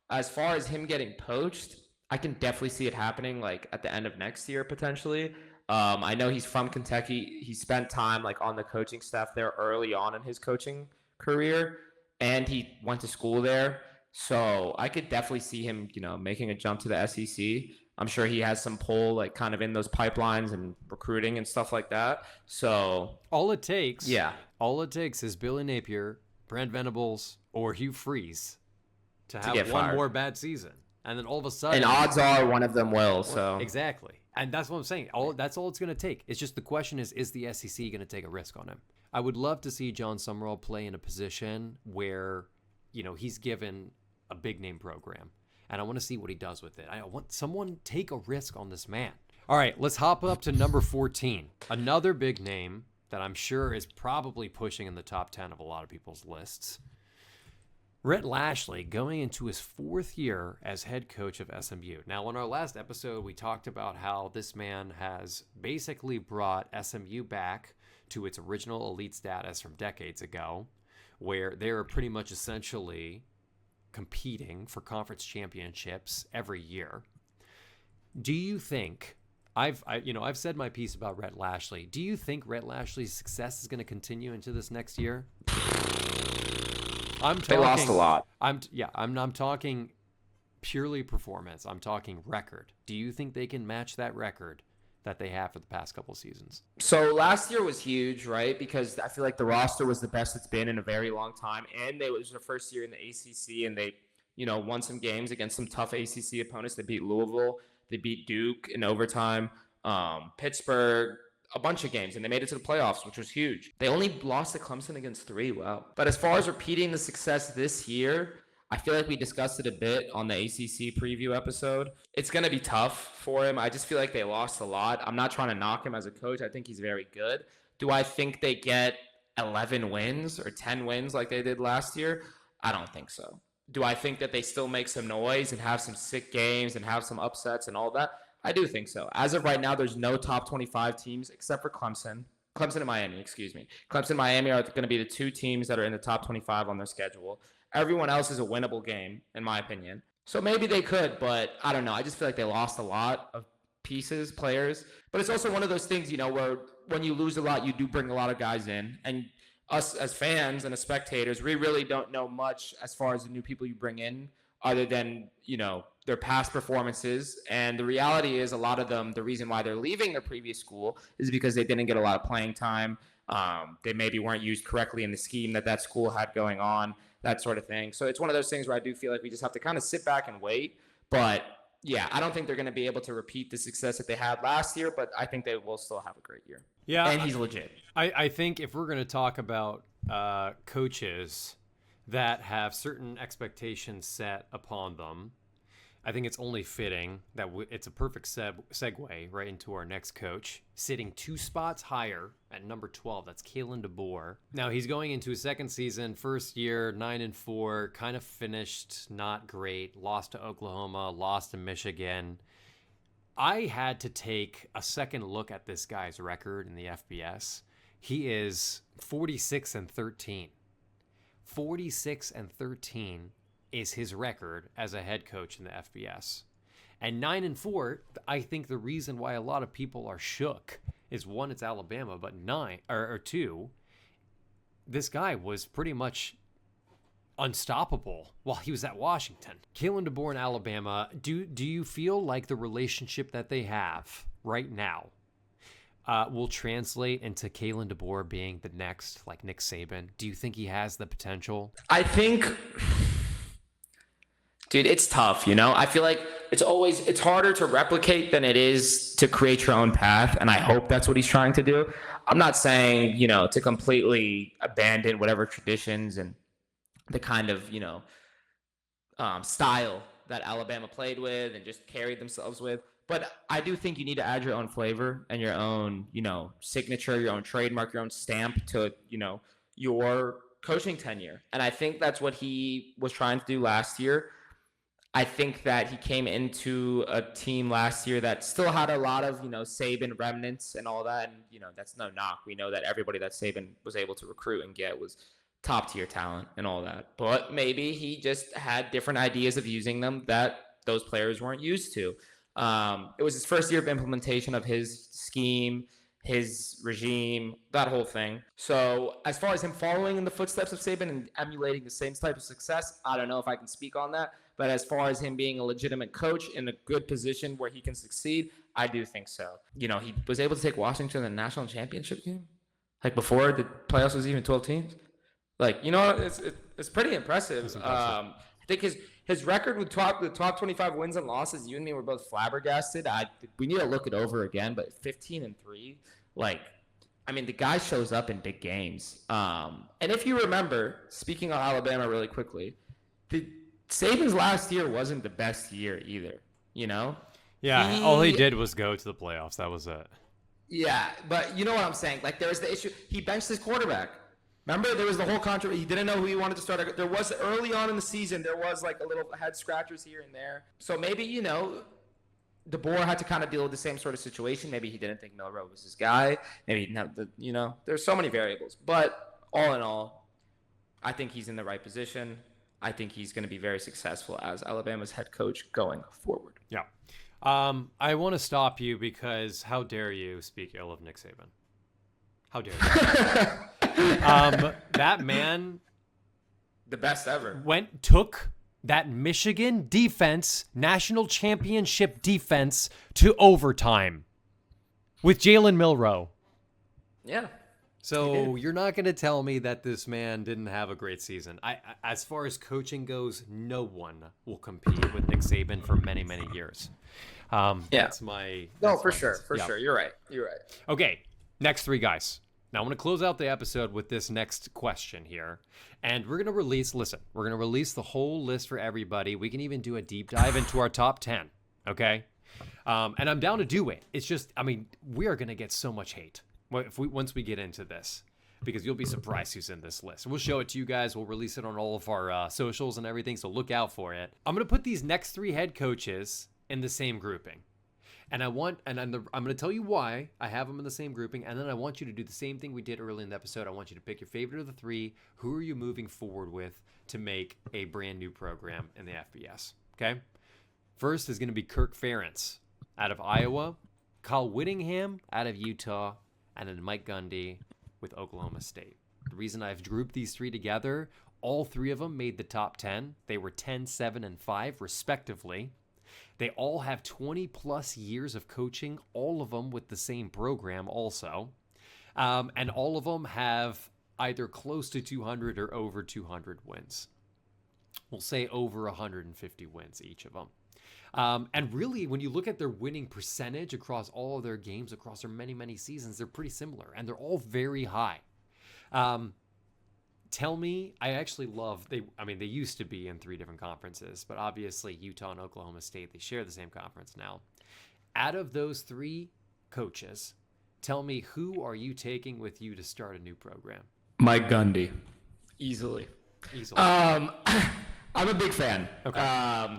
[SPEAKER 2] As far as him getting poached, I can definitely see it happening like at the end of next year potentially. I know he's from Kentucky. He spent time like on the coaching staff there early on in his coaching career, and he went to school there. So I could definitely see him, you know, making a jump to the SEC. I'm sure he has some pull, like kind of in those pipelines and recruiting and stuff like that. So
[SPEAKER 1] all it takes is Billy Napier, Brent Venables, or Hugh Freeze to have one more bad season, and then all of a sudden,
[SPEAKER 2] and odds are one of them will. So
[SPEAKER 1] exactly, and that's what I'm saying. That's all it's going to take. It's just the question is the SEC going to take a risk on him? I would love to see John Summerall play in a position where, you know, he's given a big name program. And I want to see what he does with it. I want someone take a risk on this man. All right, let's hop up to number 14. Another big name that I'm sure is probably pushing in the top 10 of a lot of people's lists. Rhett Lashlee going into his 4th year as head coach of SMU. Now, on our last episode, we talked about how this man has basically brought SMU back to its original elite status from decades ago, where they are pretty much essentially competing for conference championships every year. Do you think I've said my piece about Rhett Lashlee. Do you think Rhett Lashlee's success is going to continue into this next year? They lost a lot. I'm talking purely performance. I'm talking record. Do you think they can match that record that they have for the past couple seasons?
[SPEAKER 2] So last year was huge, right? Because I feel like the roster was the best it's been in a very long time, and it was their first year in the ACC, and they, you know, won some games against some tough ACC opponents. They beat Louisville, they beat Duke in overtime, Pittsburgh, a bunch of games, and they made it to the playoffs, which was huge. They only lost to Clemson against 3. Wow. But as far as repeating the success this year, I feel like we discussed it a bit on the ACC preview episode. It's going to be tough for him. I just feel like they lost a lot. I'm not trying to knock him as a coach. I think he's very good. Do I think they get 11 wins or 10 wins like they did last year? I don't think so. Do I think that they still make some noise and have some sick games and have some upsets and all that? I do think so. As of right now, there's no top 25 teams except for Clemson. Clemson and Miami, excuse me. Clemson and Miami are going to be the two teams that are in the top 25 on their schedule. Everyone else is a winnable game, in my opinion. So maybe they could, but I don't know. I just feel like they lost a lot of pieces, players. But it's also one of those things, where when you lose a lot, you do bring a lot of guys in. And us as fans and as spectators, we really don't know much as far as the new people you bring in other than, their past performances. And the reality is a lot of them, the reason why they're leaving their previous school is because they didn't get a lot of playing time. They maybe weren't used correctly in the scheme that school had going on, that sort of thing. So it's one of those things where I do feel like we just have to kind of sit back and wait. But yeah, I don't think they're going to be able to repeat the success that they had last year, but I think they will still have a great year.
[SPEAKER 1] Yeah.
[SPEAKER 2] And he's legit.
[SPEAKER 1] I think if we're going to talk about coaches that have certain expectations set upon them, I think it's only fitting that it's a perfect segue right into our next coach, sitting 2 spots higher at number 12. That's Kalen DeBoer. Now he's going into his second season, first year, 9-4, kind of finished not great. Lost to Oklahoma, lost to Michigan. I had to take a second look at this guy's record in the FBS. He is 46-13. 46-13. Is his record as a head coach in the FBS. And 9-4, I think the reason why a lot of people are shook is 1, it's Alabama, but 2, this guy was pretty much unstoppable while he was at Washington. Kalen DeBoer in Alabama, do you feel like the relationship that they have right now will translate into Kalen DeBoer being the next, like Nick Saban? Do you think he has the potential?
[SPEAKER 2] I think... Dude, it's tough, I feel like it's harder to replicate than it is to create your own path, and I hope that's what he's trying to do. I'm not saying, to completely abandon whatever traditions and the kind of, style that Alabama played with and just carried themselves with, but I do think you need to add your own flavor and your own, signature, your own trademark, your own stamp to, your coaching tenure, and I think that's what he was trying to do last year. I think that he came into a team last year that still had a lot of, Saban remnants and all that. And, that's no knock. We know that everybody that Saban was able to recruit and get was top tier talent and all that. But maybe he just had different ideas of using them that those players weren't used to. It was his first year of implementation of his scheme, his regime, that whole thing. So as far as him following in the footsteps of Saban and emulating the same type of success, I don't know if I can speak on that. But as far as him being a legitimate coach in a good position where he can succeed, I do think so. He was able to take Washington to the national championship game, like before the playoffs was even 12 teams. Like, it's pretty impressive. I think his record with the top 25 wins and losses, you and me were both flabbergasted. We need to look it over again, but 15-3, the guy shows up in big games. And if you remember, speaking on Alabama really quickly, Saban's last year wasn't the best year either,
[SPEAKER 1] Yeah, all he did was go to the playoffs. That was it.
[SPEAKER 2] Yeah, but you know what I'm saying? Like, there was the issue. He benched his quarterback. Remember, there was the whole controversy. He didn't know who he wanted to start. There was, early on in the season, there was like a little head scratchers here and there. So maybe, DeBoer had to kind of deal with the same sort of situation. Maybe he didn't think Milroe was his guy. Maybe he didn't have there's so many variables. But all in all, I think he's in the right position. I think he's going to be very successful as Alabama's head coach going forward.
[SPEAKER 1] Yeah. I want to stop you because how dare you speak ill of Nick Saban? How dare you? That man,
[SPEAKER 2] the best ever,
[SPEAKER 1] took that Michigan defense, national championship defense, to overtime with Jalen Milroe.
[SPEAKER 2] Yeah.
[SPEAKER 1] So you're not going to tell me that this man didn't have a great season. As far as coaching goes, no one will compete with Nick Saban for many, many years. That's my...
[SPEAKER 2] No, for sure. For sure. You're right.
[SPEAKER 1] Okay, next 3 guys. Now, I'm going to close out the episode with this next question here. And we're going to release the whole list for everybody. We can even do a deep dive into our top 10, okay? And I'm down to do it. It's just, I mean, we are going to get so much hate once we get into this, because you'll be surprised who's in this list. We'll show it to you guys. We'll release it on all of our socials and everything, so look out for it. I'm going to put these next 3 head coaches in the same grouping. And I'm going to tell you why I have them in the same grouping, and then I want you to do the same thing we did early in the episode. I want you to pick your favorite of the 3. Who are you moving forward with to make a brand new program in the FBS? Okay? First is going to be Kirk Ferentz out of Iowa, Kyle Whittingham out of Utah, and then Mike Gundy with Oklahoma State. The reason I've grouped these 3 together, all 3 of them made the top 10. They were 10, 7, and 5, respectively. They all have 20 plus years of coaching, all of them with the same program also. And all of them have either close to 200 or over 200 wins. We'll say over 150 wins, each of them. And really, when you look at their winning percentage across all of their games, across their many, many seasons, they're pretty similar, and they're all very high. Tell me, I actually love, they used to be in 3 different conferences, but obviously Utah and Oklahoma State, they share the same conference now. Out of those 3 coaches, tell me, who are you taking with you to start a new program?
[SPEAKER 2] Mike Gundy. Easily. I'm a big fan.
[SPEAKER 1] Okay.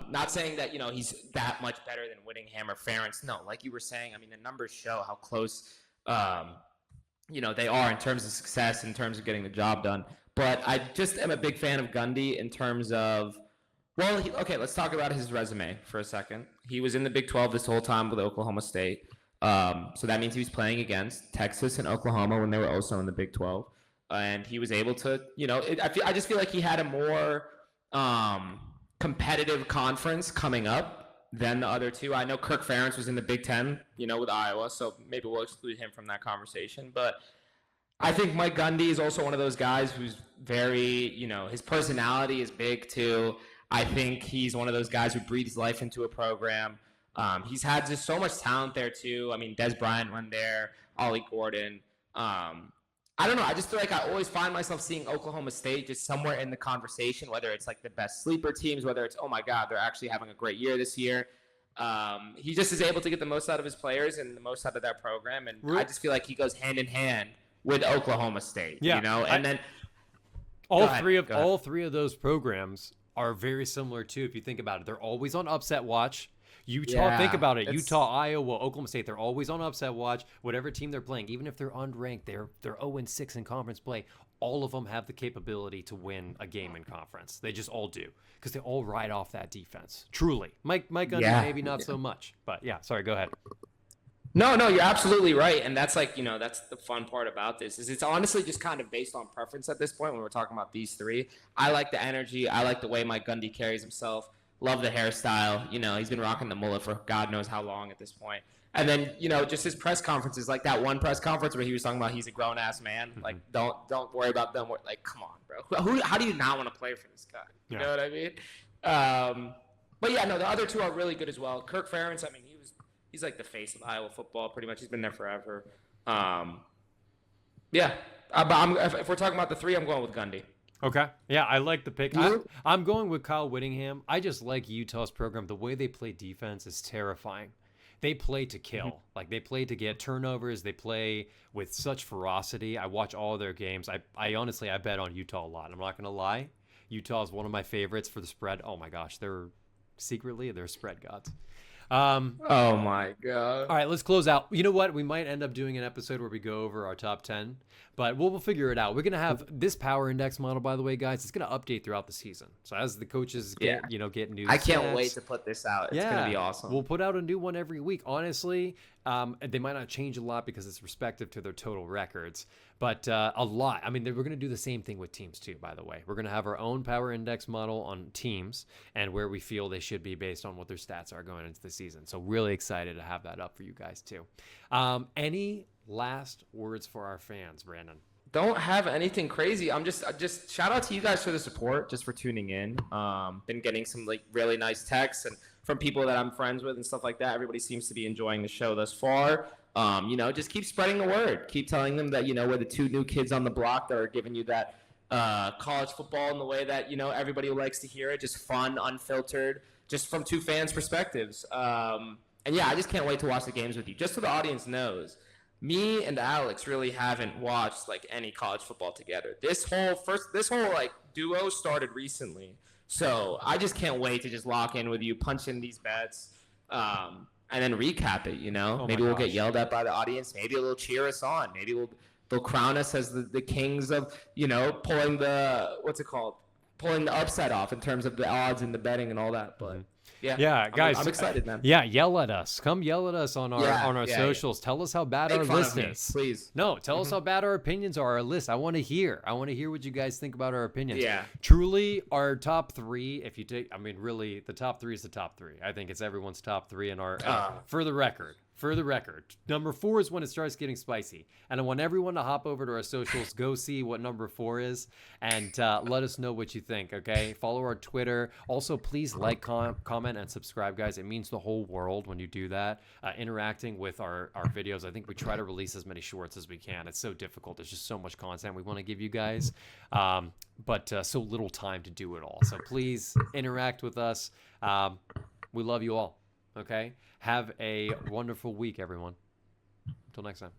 [SPEAKER 2] Not saying that, he's that much better than Whittingham or Ferentz. No, like you were saying, I mean, the numbers show how close, they are in terms of success, in terms of getting the job done. But I just am a big fan of Gundy in terms of, let's talk about his resume for a second. He was in the Big 12 this whole time with Oklahoma State. So that means he was playing against Texas and Oklahoma when they were also in the Big 12. And he was able to, I just feel like he had a more competitive conference coming up than the other 2. I know Kirk Ferentz was in the Big 10, with Iowa, so maybe we'll exclude him from that conversation. But I think Mike Gundy is also one of those guys who's very, his personality is big too. I think he's one of those guys who breathes life into a program. He's had just so much talent there too. I mean, Des Bryant went there, Ollie Gordon. I don't know. I just feel like I always find myself seeing Oklahoma State just somewhere in the conversation, whether it's like the best sleeper teams, whether it's, oh my God, they're actually having a great year this year. He just is able to get the most out of his players and the most out of that program. And I just feel like he goes hand in hand with Oklahoma State, and then
[SPEAKER 1] all three of those programs are very similar too. If you think about it, they're always on upset watch. Utah, think about it. Utah, Iowa, Oklahoma State, they're always on upset watch. Whatever team they're playing, even if they're unranked, they're 0-6 in conference play. All of them have the capability to win a game in conference. They just all do, because they all ride off that defense. Truly, Mike Gundy maybe not so much, but yeah. Sorry, go ahead.
[SPEAKER 2] No, you're absolutely right. And that's that's the fun part about this is it's honestly just kind of based on preference at this point when we're talking about these 3. I like the energy. I like the way Mike Gundy carries himself. Love the hairstyle. He's been rocking the mullet for God knows how long at this point. And then, just his press conferences, like that one press conference where he was talking about he's a grown-ass man. Mm-hmm. Like, don't worry about them. Like, come on, bro. How do you not want to play for this guy? You know what I mean? But yeah, no, the other 2 are really good as well. Kirk Ferentz, I mean, he's like the face of Iowa football, pretty much. He's been there forever. But if we're talking about the 3, I'm going with Gundy.
[SPEAKER 1] Okay. Yeah, I like the pick. I'm going with Kyle Whittingham. I just like Utah's program. The way they play defense is terrifying. They play to kill. Mm-hmm. Like, they play to get turnovers. They play with such ferocity. I watch all of their games. I honestly, I bet on Utah a lot. I'm not going to lie. Utah is one of my favorites for the spread. Oh, my gosh. They're spread gods.
[SPEAKER 2] Oh my God.
[SPEAKER 1] All right, let's close out. You know what? We might end up doing an episode where we go over our top 10, but we'll figure it out. We're going to have this power index model, by the way, guys. It's going to update throughout the season. So as the coaches get new
[SPEAKER 2] I can't wait to put this out. It's going to be awesome.
[SPEAKER 1] We'll put out a new one every week. Honestly, they might not change a lot because it's respective to their total records, but a lot. I mean, we're going to do the same thing with teams too, by the way. We're going to have our own power index model on teams and where we feel they should be based on what their stats are going into the season. So really excited to have that up for you guys too. Any last words for our fans, Brandon?
[SPEAKER 2] Don't have anything crazy. I'm just shout out to you guys for the support, just for tuning in. Been getting some like really nice texts and from people that I'm friends with and stuff like that. Everybody seems to be enjoying the show thus far. Just keep spreading the word. Keep telling them that, we're the two new kids on the block that are giving you that college football in the way that, everybody likes to hear it, just fun, unfiltered, just from two fans' perspectives. And yeah, I just can't wait to watch the games with you. Just so the audience knows, me and Alex really haven't watched like any college football together. This whole like duo started recently. So I just can't wait to just lock in with you, punch in these bets, and then recap it, Maybe we'll get yelled at by the audience. Maybe they'll cheer us on. Maybe they'll crown us as the kings of, pulling the upset off in terms of the odds and the betting and all that. But
[SPEAKER 1] yeah, guys,
[SPEAKER 2] I'm excited, man.
[SPEAKER 1] Yeah, yell at us. Come yell at us on our socials. Tell us how bad our list is.
[SPEAKER 2] Please.
[SPEAKER 1] No, tell us how bad our opinions are. Our list. I want to hear what you guys think about our opinions.
[SPEAKER 2] Yeah.
[SPEAKER 1] Truly, our top three. If you take, really, the top three is the top three. I think it's everyone's top three in our. For the record, number 4 is when it starts getting spicy, and I want everyone to hop over to our socials, go see what number 4 is, and let us know what you think. Okay, follow our Twitter. Also, please like, comment, and subscribe, guys. It means the whole world when you do that. Interacting with our videos. I think we try to release as many shorts as we can. It's so difficult. There's just so much content we want to give you guys, but so little time to do it all. So please interact with us. We love you all. Okay? Have a wonderful week, everyone. Until next time.